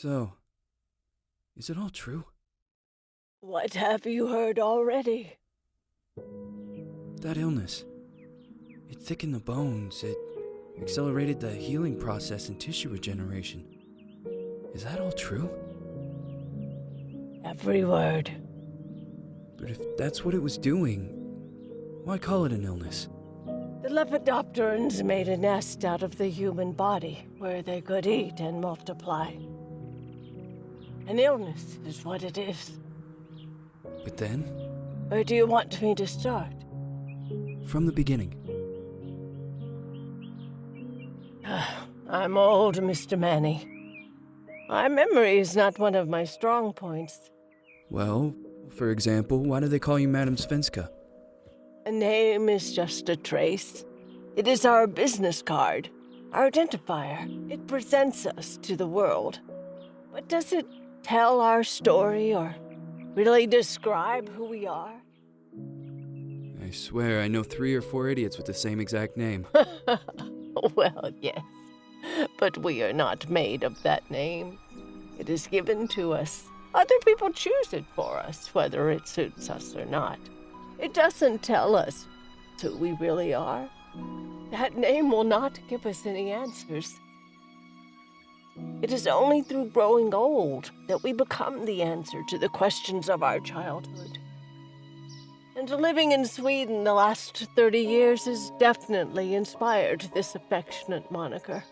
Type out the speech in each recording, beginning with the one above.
So, is it all true? What have you heard already? That illness. It thickened the bones. It accelerated the healing process and tissue regeneration. Is that all true? Every word. But if that's what it was doing, why call it an illness? The Lepidopterans made a nest out of the human body where they could eat and multiply. An illness is what it is. But then, Where do you want me to start? from the beginning. I'm old, Mr. Manny. My memory is not one of my strong points. Well, for example, why do they call you Madam Svenska? A name is just a trace. It is our business card, our identifier. It presents us to the world. But does it tell our story or really describe who we are? I swear I know 3 or 4 idiots with the same exact name. Well, yes. But we are not made of that name. It is given to us. Other people choose it for us, whether it suits us or not. It doesn't tell us who we really are. That name will not give us any answers. It is only through growing old that we become the answer to the questions of our childhood. And living in Sweden the last 30 years has definitely inspired this affectionate moniker.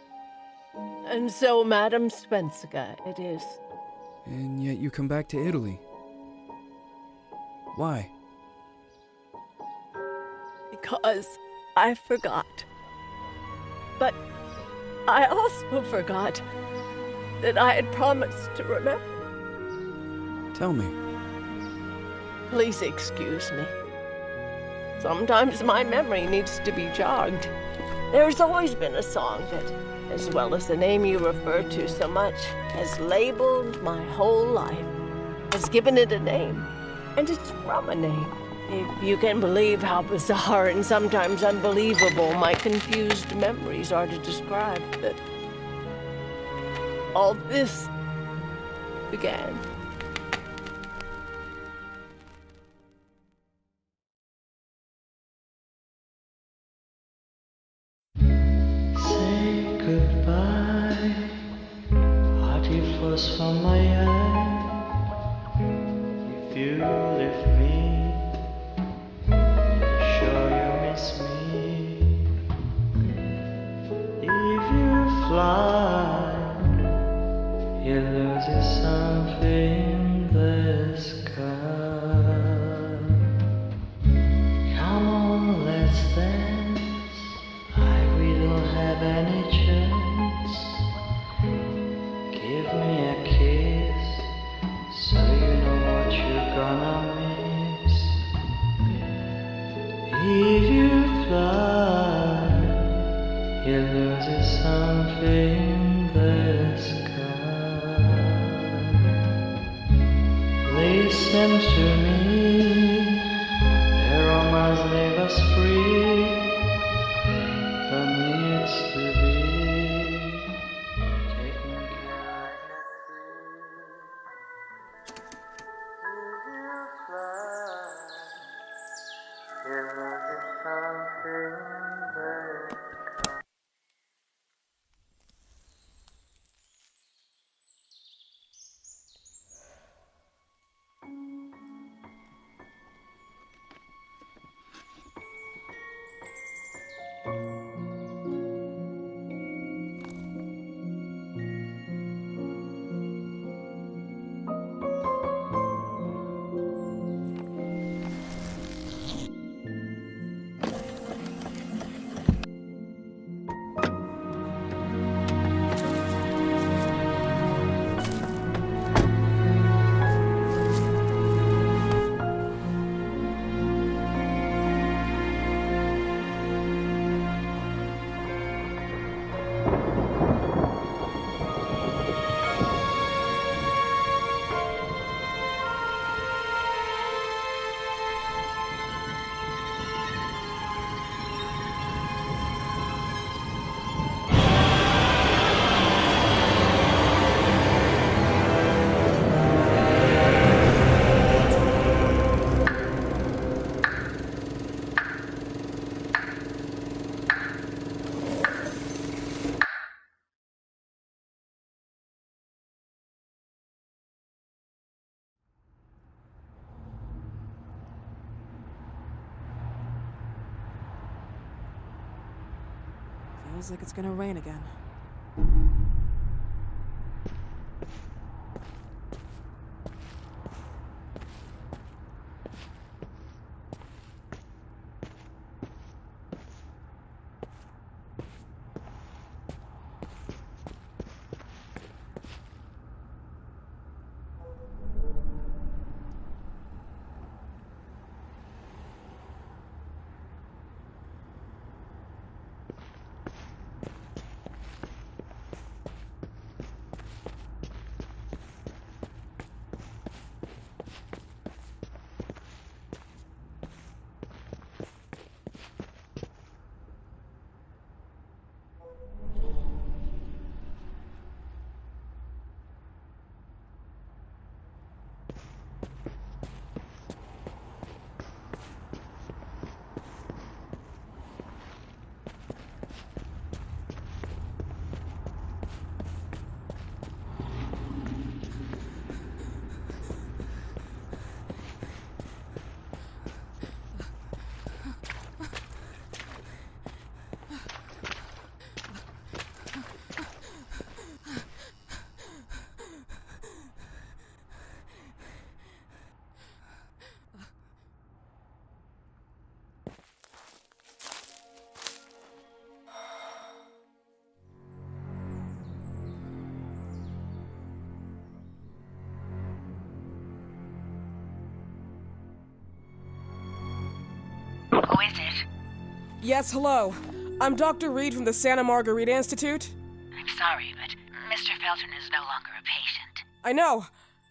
And so, Madam Svenska, it is. And yet you come back to Italy. Why? Because I forgot. But I also forgot that I had promised to remember. Tell me. Please excuse me. Sometimes my memory needs to be jogged. There's always been a song that, as well as the name you refer to so much, has labeled my whole life, has given it a name, and it's from a name. If you can believe how bizarre and sometimes unbelievable my confused memories are to describe that all this began. Say goodbye, hearty frost from my eye. If you leave me, sure you miss me. If you fly, you lose something in the sky. Come on, let's dance. We don't have any chance. Give me a kiss, so you know what you're gonna miss. If you fly, you lose something in the sky. Listen to me, the romance leave us free. Needs to be taken care of. If you fly, there is something there. Feels like it's gonna rain again. Who is it? Yes, hello. I'm Dr. Reed from the Santa Margarita Institute. I'm sorry, but Mr. Felton is no longer a patient. I know.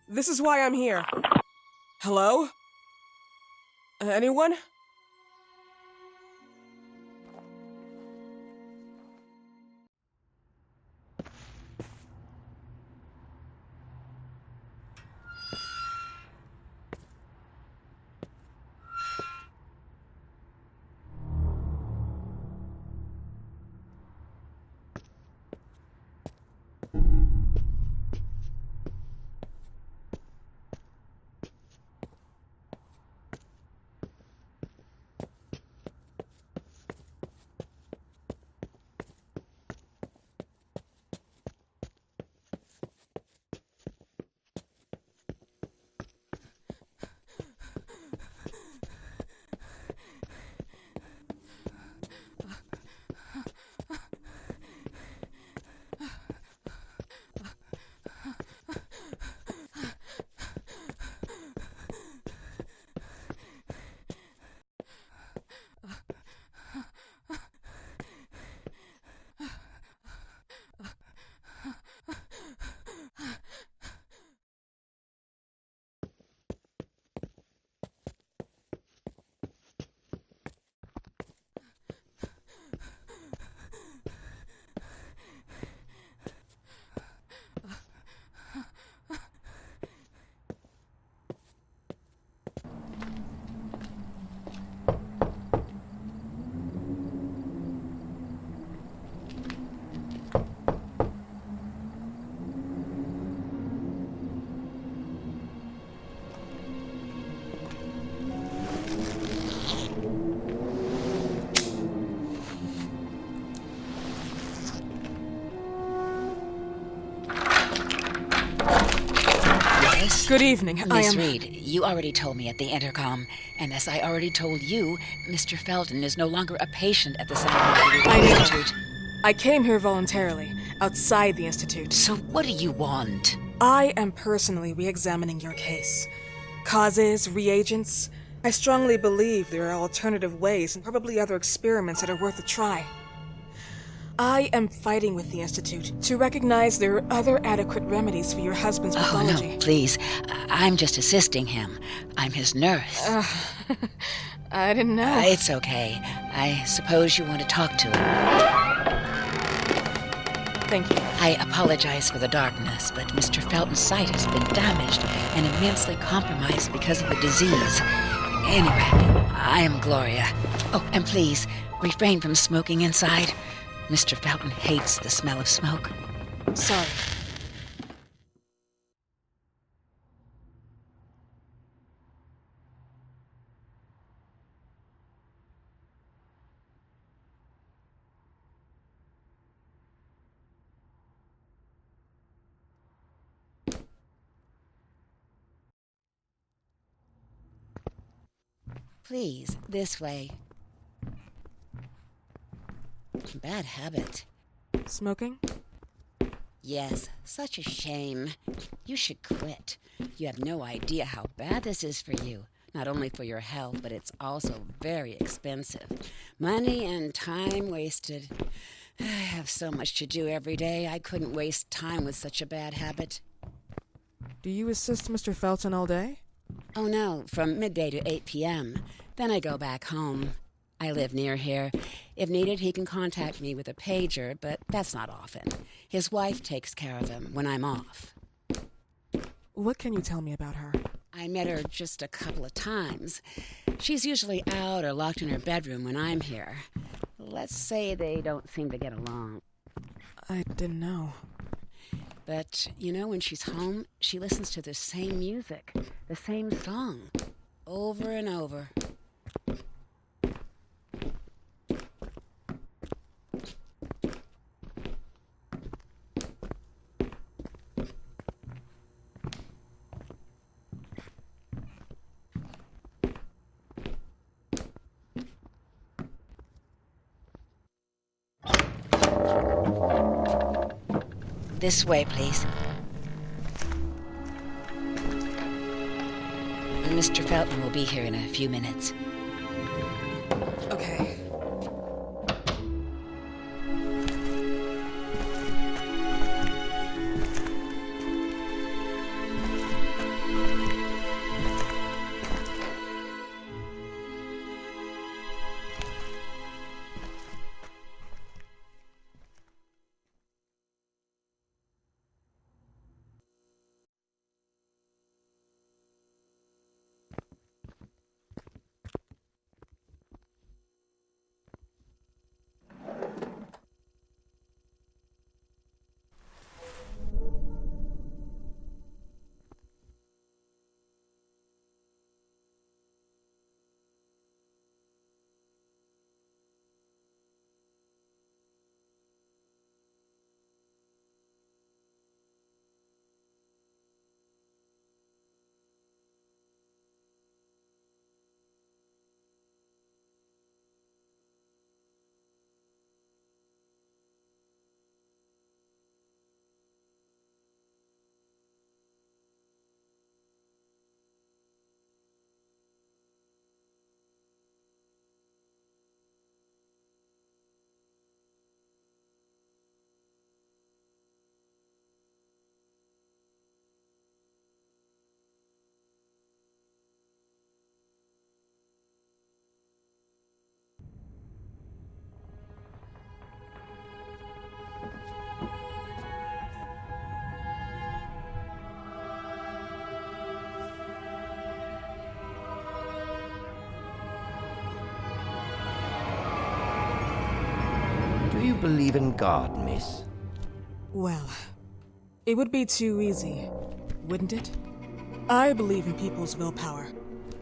This is why I'm here. Hello? Anyone? Good evening. Miss Reed, you already told me at the intercom, and as I already told you, Mr. Felton is no longer a patient at the Santa Margarita Institute. I came here voluntarily, outside the Institute. So what do you want? I am personally re-examining your case. Causes, reagents. I strongly believe there are alternative ways and probably other experiments that are worth a try. I am fighting with the Institute to recognize there are other adequate remedies for your husband's pathology. Oh, no, please. I'm just assisting him. I'm his nurse. I didn't know. It's okay. I suppose you want to talk to him. Thank you. I apologize for the darkness, but Mr. Felton's sight has been damaged and immensely compromised because of the disease. Anyway, I am Gloria. Oh, and please, refrain from smoking inside. Mr. Felton hates the smell of smoke. Sorry. Please, this way. Bad habit. Smoking? Yes, such a shame. You should quit. You have no idea how bad this is for you. Not only for your health, but it's also very expensive. Money and time wasted. I have so much to do every day. I couldn't waste time with such a bad habit. Do you assist Mr. Felton all day? Oh no, from midday to 8 p.m. Then I go back home. I live near here. If needed, he can contact me with a pager, but that's not often. His wife takes care of him when I'm off. What can you tell me about her? I met her just a couple of times. She's usually out or locked in her bedroom when I'm here. Let's say they don't seem to get along. I didn't know. But, you know, when she's home, she listens to the same music, the same song, over and over. This way, please. Mr. Felton will be here in a few minutes. Okay. Do you believe in God, miss? Well, it would be too easy, wouldn't it? I believe in people's willpower.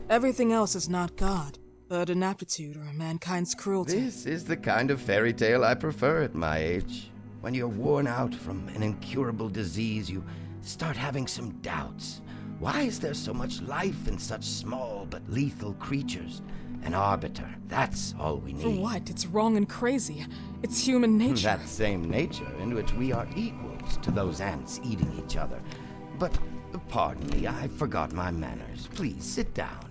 Everything else is not God, but an aptitude or mankind's cruelty. This is the kind of fairy tale I prefer at my age. When you're worn out from an incurable disease, you start having some doubts. Why is there so much life in such small but lethal creatures? An arbiter, that's all we need. For what? It's wrong and crazy. It's human nature. That same nature in which we are equals to those ants eating each other. But, pardon me, I forgot my manners. Please, sit down.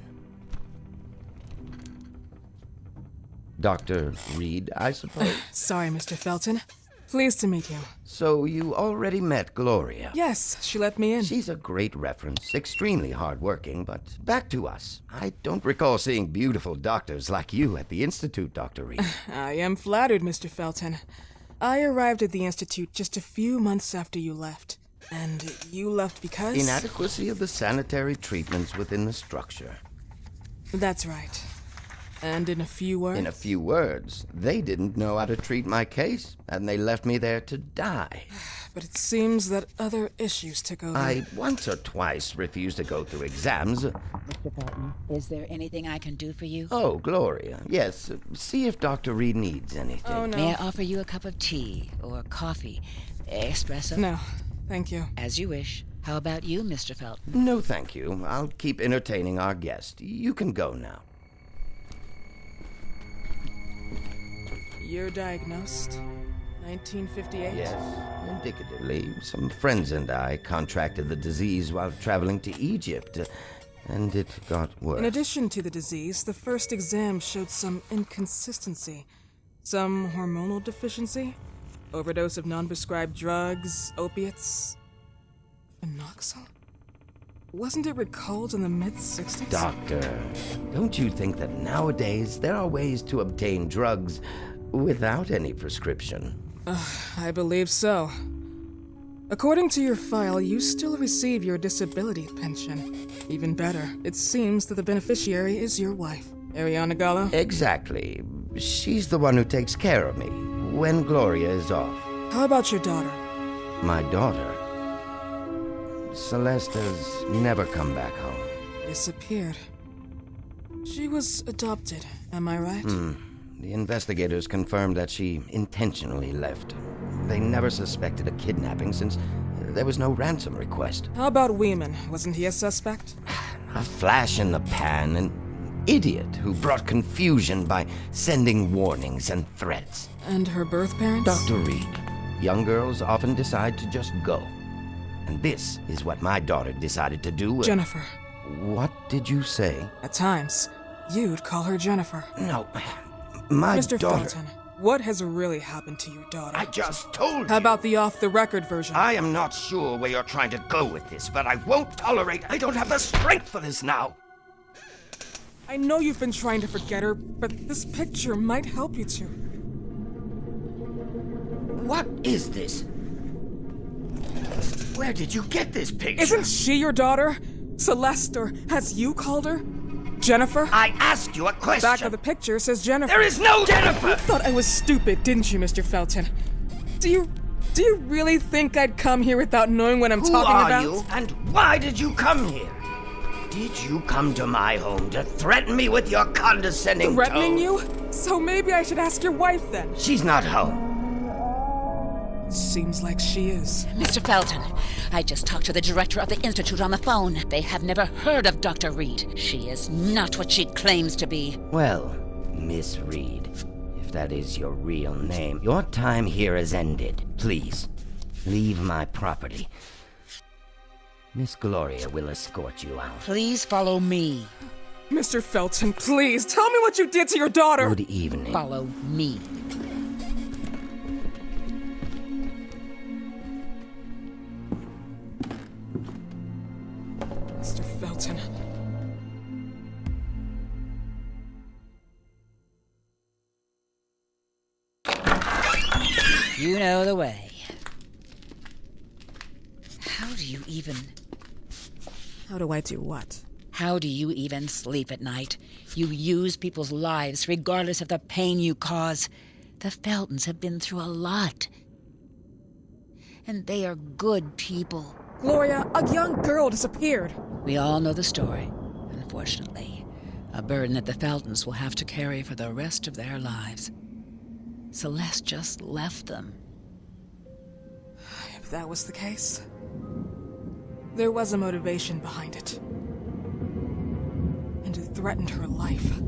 Dr. Reed, I suppose? Sorry, Mr. Felton. Pleased to meet you. So you already met Gloria? Yes, she let me in. She's a great reference, extremely hardworking, but back to us. I don't recall seeing beautiful doctors like you at the Institute, Dr. Reed. I am flattered, Mr. Felton. I arrived at the Institute just a few months after you left. And you left because? Inadequacy of the sanitary treatments within the structure. That's right. And in a few words? In a few words, they didn't know how to treat my case, and they left me there to die. But it seems that other issues took over. I once or twice refused to go through exams. Mr. Felton, is there anything I can do for you? Oh, Gloria, yes. See if Dr. Reed needs anything. Oh, no. May I offer you a cup of tea or coffee? Espresso? No, thank you. As you wish. How about you, Mr. Felton? No, thank you. I'll keep entertaining our guest. You can go now. Year diagnosed? 1958? Yes, indicatively. Some friends and I contracted the disease while traveling to Egypt, and it got worse. In addition to the disease, the first exam showed some inconsistency. Some hormonal deficiency? Overdose of non-prescribed drugs, opiates? Phenoxyl? Wasn't it recalled in the mid-60s? Doctor, don't you think that nowadays there are ways to obtain drugs without any prescription? I believe so. According to your file, you still receive your disability pension. Even better, it seems that the beneficiary is your wife, Ariana Gallo. Exactly. She's the one who takes care of me when Gloria is off. How about your daughter? My daughter? Celeste has never come back home. Disappeared. She was adopted, am I right? The investigators confirmed that she intentionally left. They never suspected a kidnapping since there was no ransom request. How about Weeman? Wasn't he a suspect? A flash in the pan, an idiot who brought confusion by sending warnings and threats. And her birth parents? Dr. Reed, young girls often decide to just go. And this is what my daughter decided to do. Jennifer. What did you say? At times, you'd call her Jennifer. No, my Mr. daughter... Felton, what has really happened to your daughter? I just told you. How about the off-the-record version? I am not sure where you're trying to go with this, but I won't tolerate... I don't have the strength for this now. I know you've been trying to forget her, but this picture might help you to. What is this? Where did you get this picture? Isn't she your daughter? Celeste, or has you called her? Jennifer? I asked you a question. Back of the picture says Jennifer. There is no Jennifer! You thought I was stupid, didn't you, Mr. Felton? Do you really think I'd come here without knowing what I'm talking about? Who are you, and why did you come here? Did you come to my home to threaten me with your condescending Threatening tone? you? So maybe I should ask your wife then. She's not home. Seems like she is. Mr. Felton, I just talked to the director of the Institute on the phone. They have never heard of Dr. Reed. She is not what she claims to be. Well, Miss Reed, if that is your real name, your time here has ended. Please, leave my property. Miss Gloria will escort you out. Please follow me. Mr. Felton, please, tell me what you did to your daughter! Good evening. Follow me. Mr. Felton. You know the way. How do you even... How do I do what? How do you even sleep at night? You use people's lives regardless of the pain you cause. The Feltons have been through a lot. And they are good people. Gloria, a young girl disappeared. We all know the story, unfortunately. A burden that the Feltons will have to carry for the rest of their lives. Celeste just left them. If that was the case, there was a motivation behind it. And it threatened her life.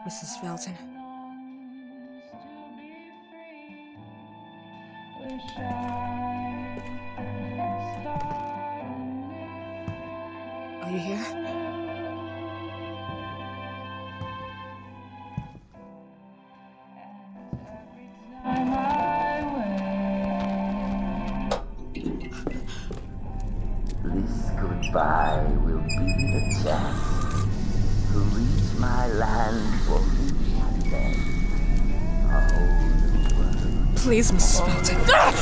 Mrs. Felton. Are you here? This goodbye will be the chance to reach my land for me then. A whole new world. Please, Mrs. Felton. God.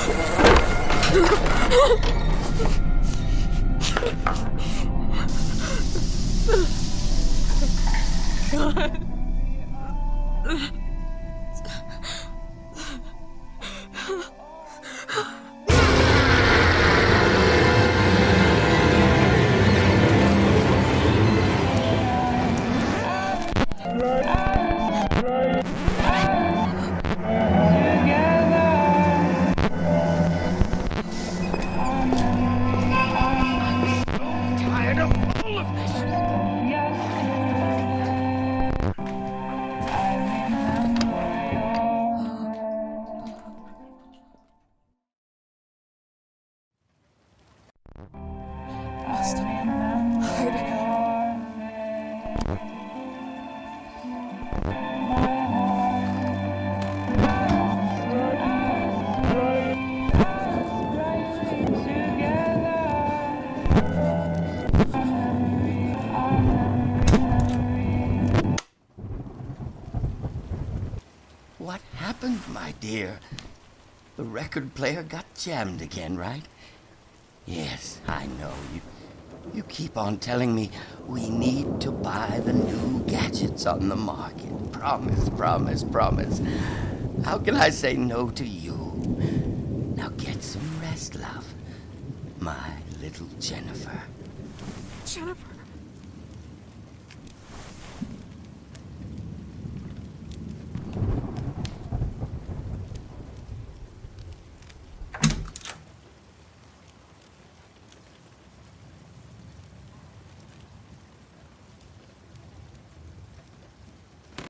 What happened, my dear? The record player got jammed again, right? Yes, I know. You keep on telling me we need to buy the new gadgets on the market. Promise, promise, promise. How can I say no to you? Now get some rest, love. My little Jennifer. Jennifer.